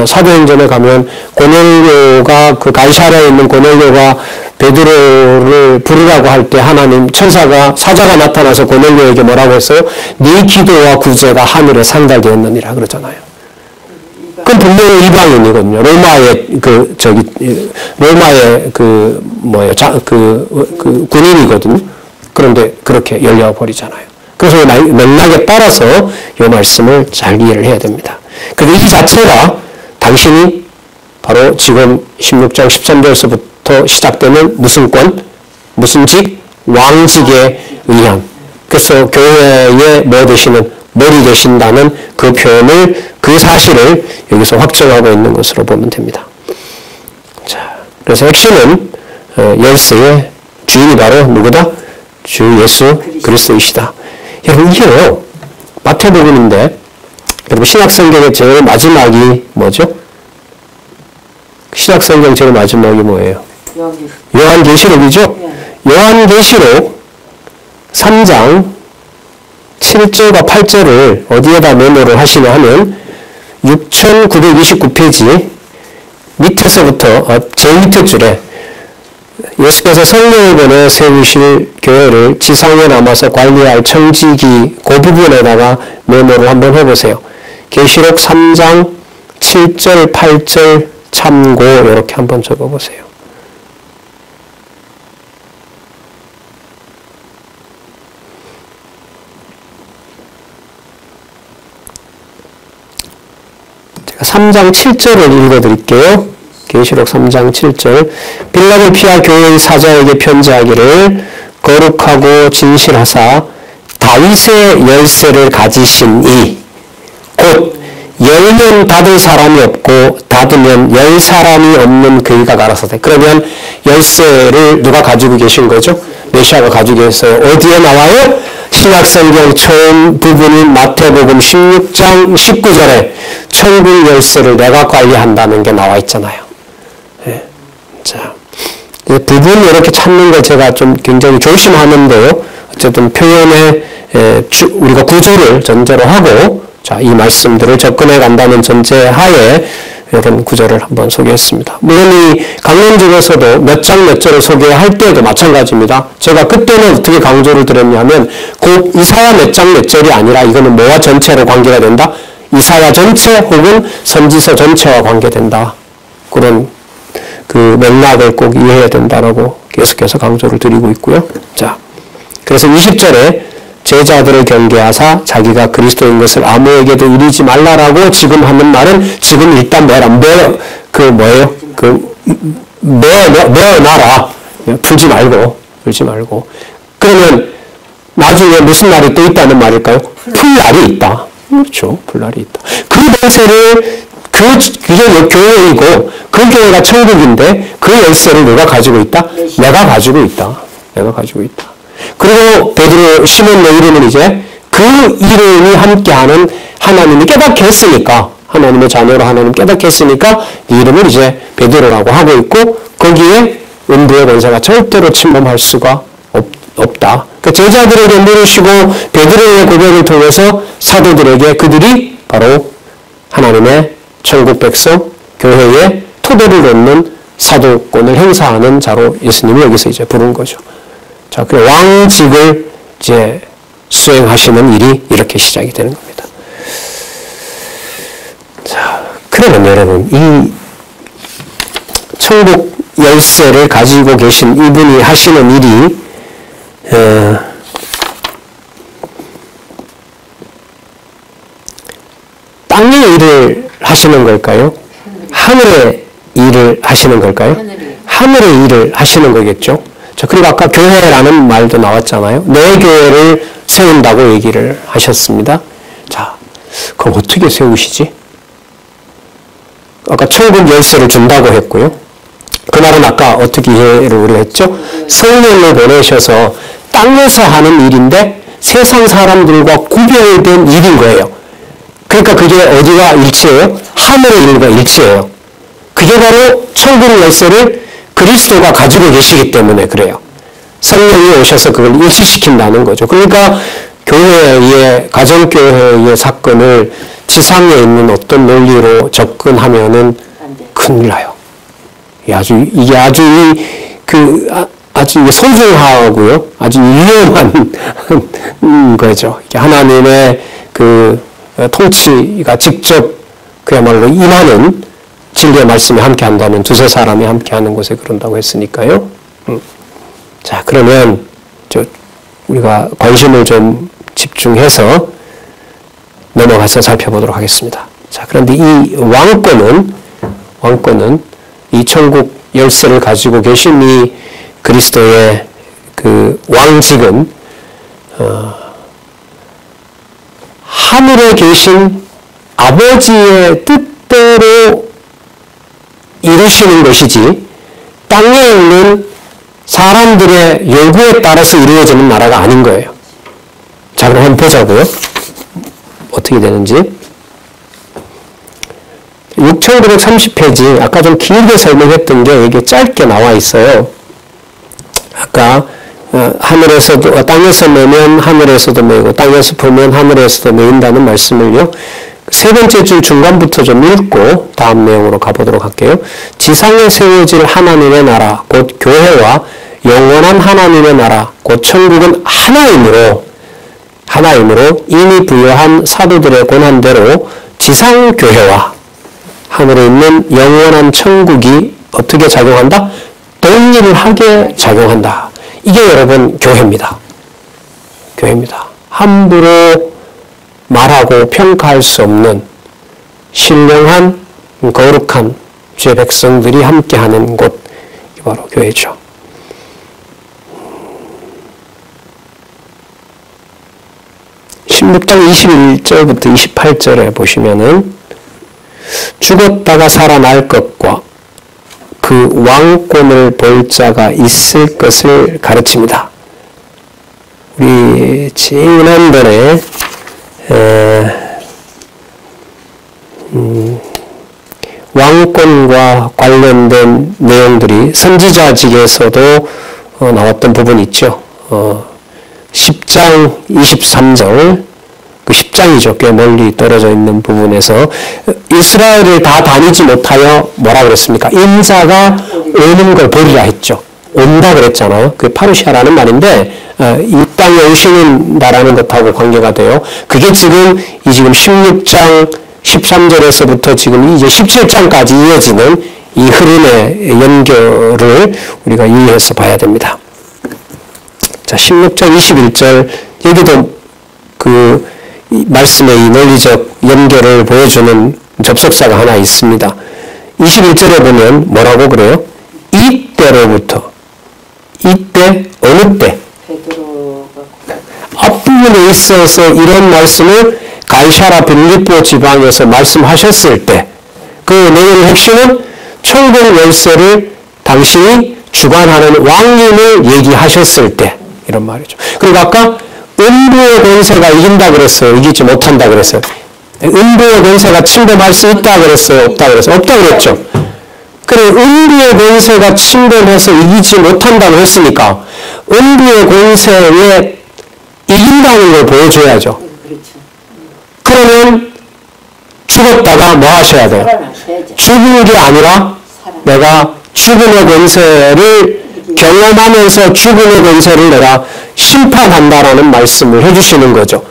사도행전에 가면 고넬료가 그 가이사랴에 있는 고넬료가 베드로를 부르라고 할 때 하나님 사자가 나타나서 고넬료에게 뭐라고 했어요? 네 기도와 구제가 하늘에 상달되었느니라 그러잖아요. 그건 분명히 이방인이거든요. 로마의 군인이거든요. 그런데 그렇게 열려버리잖아요. 그래서 맥락에 따라서 이 말씀을 잘 이해를 해야 됩니다. 그리고 이 자체가 당신이 바로 지금 16장 13절에서부터 시작되는 무슨 권? 무슨 직? 왕직에 의한. 그래서 교회에 뭐 되시는? 머리 되신다는 그 표현을, 그 사실을 여기서 확정하고 있는 것으로 보면 됩니다. 자, 그래서 핵심은 열쇠의 주인이 바로 누구다? 주 예수 그리스도이시다. 여러분 이게요, 마태복음인데 여러분 신약성경의 제일 마지막이 뭐죠? 신약성경 제일 마지막이 뭐예요? 요한계시록이죠? 요한계시록 3장 7절과 8절을 어디에다 메모를 하시냐 하면 6929페이지 밑에서부터 제일 밑에 줄에 예수께서 성령을 보내 세우실 교회를 지상에 남아서 관리할 청지기 그 부분에다가 메모를 한번 해보세요. 계시록 3장 7절 8절 참고 이렇게 한번 적어보세요. 제가 3장 7절을 읽어드릴게요. 계시록 3장 7절 빌라델피아 교회의 사자에게 편지하기를 거룩하고 진실하사 다윗의 열쇠를 가지신 이 곧 열면 닫을 사람이 없고 닫으면 열 사람이 없는 그이가 가라사대. 그러면 열쇠를 누가 가지고 계신 거죠? 메시아가 가지고 계세요. 어디에 나와요? 신약성경 처음 부분인 마태복음 16장 19절에 천국 열쇠를 내가 관리한다는 게 나와 있잖아요. 예. 자, 부분 이렇게 찾는 거 제가 좀 굉장히 조심하는데요. 어쨌든 표현에 우리가 구조를 전제로 하고 자, 이 말씀들을 접근해 간다는 전제하에 이런 구절을 한번 소개했습니다. 물론 이 강론 중에서도 몇 장 몇 절을 소개할 때도 마찬가지입니다. 제가 그때는 어떻게 강조를 드렸냐면 곧 이사야 몇 장 몇 절이 아니라 이거는 뭐와 전체로 관계가 된다? 이사야 전체 혹은 선지서 전체와 관계된다. 그런 그 맥락을 꼭 이해해야 된다라고 계속해서 강조를 드리고 있고요. 자, 그래서 20절에 제자들을 경계하사 자기가 그리스도인 것을 아무에게도 이르지 말라라고 지금 하는 말은 지금 일단 메어놔라. 풀지 말고. 그러면 나중에 무슨 날이 또 있다는 말일까요? 풀날이 있다. 그렇죠. 풀날이 있다. 그 열쇠를 그게 교회이고 그 교회가 천국인데 그 열쇠를 누가 가지고 있다? 내가 가지고 있다. 그리고 베드로 시몬 내 이름은 이제 그 이름이 함께하는 하나님이 깨닫게 했으니까 하나님의 자녀로 하나님 깨닫게 했으니까 이 이름을 이제 베드로라고 하고 있고 거기에 음부의 권세가 절대로 침범할 수가 없다. 그러니까 제자들에게 물으시고 베드로의 고백을 통해서 사도들에게 그들이 바로 하나님의 천국 백성 교회의 토대를 놓는 사도권을 행사하는 자로 예수님이 여기서 이제 부른 거죠. 자, 그 왕직을 이제 수행하시는 일이 이렇게 시작이 되는 겁니다. 자, 그러면 여러분, 이 천국 열쇠를 가지고 계신 이분이 하시는 일이, 땅의 일을 하시는 걸까요? 하늘의 일을 하시는 걸까요? 하늘의 일을 하시는 거겠죠? 자, 그리고 아까 교회라는 말도 나왔잖아요. 내 교회를 세운다고 얘기를 하셨습니다. 자, 그럼 어떻게 세우시지? 아까 천국 열쇠를 준다고 했고요. 그 말은 아까 어떻게 이해를 우리가 했죠? 성령을 보내셔서 땅에서 하는 일인데 세상 사람들과 구별된 일인 거예요. 그러니까 그게 어디가 일치해요? 하늘의 일과 일치해요. 그게 바로 천국 열쇠를 그리스도가 가지고 계시기 때문에 그래요. 성령이 오셔서 그걸 일치시킨다는 거죠. 그러니까 교회의, 가정교회의 사건을 지상에 있는 어떤 논리로 접근하면은 큰일 나요. 이게 아주 소중하고요. 아주 위험한 거죠. 이게 하나님의 그 통치가 직접 그야말로 임하는 진리의 말씀이 함께 한다면 두세 사람이 함께 하는 곳에 그런다고 했으니까요. 자, 그러면 우리가 관심을 좀 집중해서 넘어가서 살펴보도록 하겠습니다. 자, 그런데 이 왕권은 이 천국 열쇠를 가지고 계신 이 그리스도의 그 왕직은 하늘에 계신 아버지의 뜻대로 이루시는 것이지 땅에 있는 사람들의 요구에 따라서 이루어지는 나라가 아닌 거예요. 자, 그럼 한번 보자고요. 어떻게 되는지. 6930페이지, 아까 좀 길게 설명했던 게 이게 짧게 나와 있어요. 아까 하늘에서도, 땅에서 매면 하늘에서도 매고 땅에서 풀면 하늘에서도 매인다는 말씀을요. 세 번째 줄 중간부터 좀 읽고 다음 내용으로 가보도록 할게요. 지상에 세워질 하나님의 나라 곧 교회와 영원한 하나님의 나라 곧 천국은 하나이므로 이미 부여한 사도들의 권한대로 지상교회와 하늘에 있는 영원한 천국이 어떻게 작용한다? 동일하게 작용한다. 이게 여러분 교회입니다. 함부로 말하고 평가할 수 없는 신령한 거룩한 주의 백성들이 함께하는 곳, 바로 교회죠. (16장 21절부터 28절에) 보시면은 죽었다가 살아날 것과 그 왕권을 볼 자가 있을 것을 가르칩니다. 우리 지난번에 왕권과 관련된 내용들이 선지자직에서도 나왔던 부분이 있죠. 10장 23절, 그 10장이죠. 꽤 멀리 떨어져 있는 부분에서 이스라엘을 다 다니지 못하여 뭐라 그랬습니까? 인자가 오는 걸 보리라 했죠. 온다 그랬잖아요. 그게 파루시아라는 말인데 이 땅에 오시는다라는 것하고 관계가 돼요. 그게 지금 16장 13절에서부터 지금 이제 17장까지 이어지는 이 흐름의 연결을 우리가 유의해서 봐야 됩니다. 자, 16장 21절 여기도 그 말씀의 이 논리적 연결을 보여주는 접속사가 하나 있습니다. 21절에 보면 뭐라고 그래요? 이때로부터. 이때 어느 때? 앞부분에 있어서 이런 말씀을 갈샤라 빌립보 지방에서 말씀하셨을 때 그 내용의 핵심은 천국 열쇠를 당신이 주관하는 왕님을 얘기하셨을 때 이런 말이죠. 그리고 아까 음부의 권세가 이긴다 그랬어요. 이기지 못한다 그랬어요. 음부의 권세가 침범할 수 있다 그랬어요. 없다 그랬어요. 없다 그랬죠. 그래 음부의 권세가 침범해서 이기지 못한다고 했으니까 음부의 권세에 이긴다는 걸 보여줘야죠. 그러면 죽었다가 뭐 하셔야 돼요? 죽은 게 아니라 내가 죽음의 권세를 경험하면서 죽음의 권세를 내가 심판한다라는 말씀을 해주시는 거죠.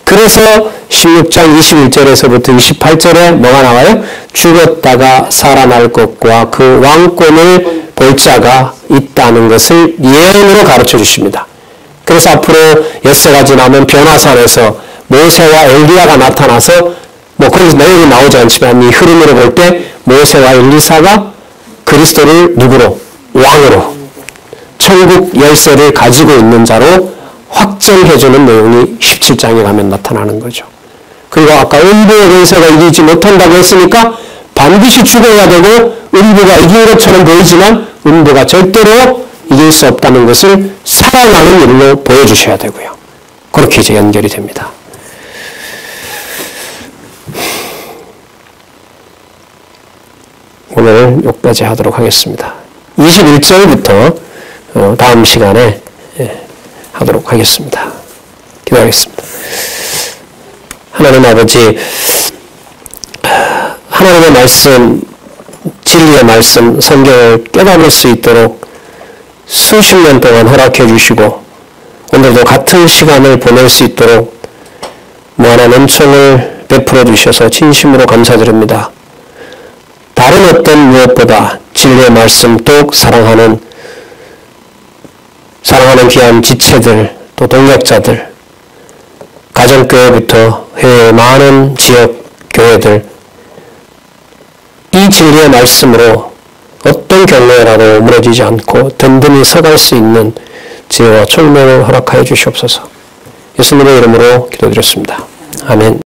그래서 16장 21절에서부터 28절에 뭐가 나와요? 죽었다가 살아날 것과 그 왕권을 볼 자가 있다는 것을 예언으로 가르쳐 주십니다. 그래서 앞으로 엿새가 지나면 변화산에서 모세와 엘리야가 나타나서 뭐 거기서 내용이 나오지 않지만 이 흐름으로 볼 때 모세와 엘리사가 그리스도를 누구로? 왕으로 천국 열쇠를 가지고 있는 자로 확정해주는 내용이 17장에 가면 나타나는 거죠. 그리고 아까 음부의 권세가 이기지 못한다고 했으니까 반드시 죽어야 되고 음부가 이긴 것처럼 보이지만 음부가 절대로 이길 수 없다는 것을 살아나는 일로 보여주셔야 되고요. 그렇게 이제 연결이 됩니다. 오늘 여기까지 하도록 하겠습니다. 21절부터 다음 시간에 하도록 하겠습니다. 기도하겠습니다. 하나님 아버지, 하나님의 말씀, 진리의 말씀, 성경을 깨달을 수 있도록 수십 년 동안 허락해 주시고 오늘도 같은 시간을 보낼 수 있도록 무한한 은총을 베풀어 주셔서 진심으로 감사드립니다. 다른 어떤 무엇보다 진리의 말씀 또 사랑하는 귀한 지체들, 또 동역자들, 가정교회부터 해외의 많은 지역 교회들, 이 진리의 말씀으로 어떤 경로라도 무너지지 않고 든든히 서갈 수 있는 지혜와 총명을 허락하여 주시옵소서. 예수님의 이름으로 기도드렸습니다. 아멘.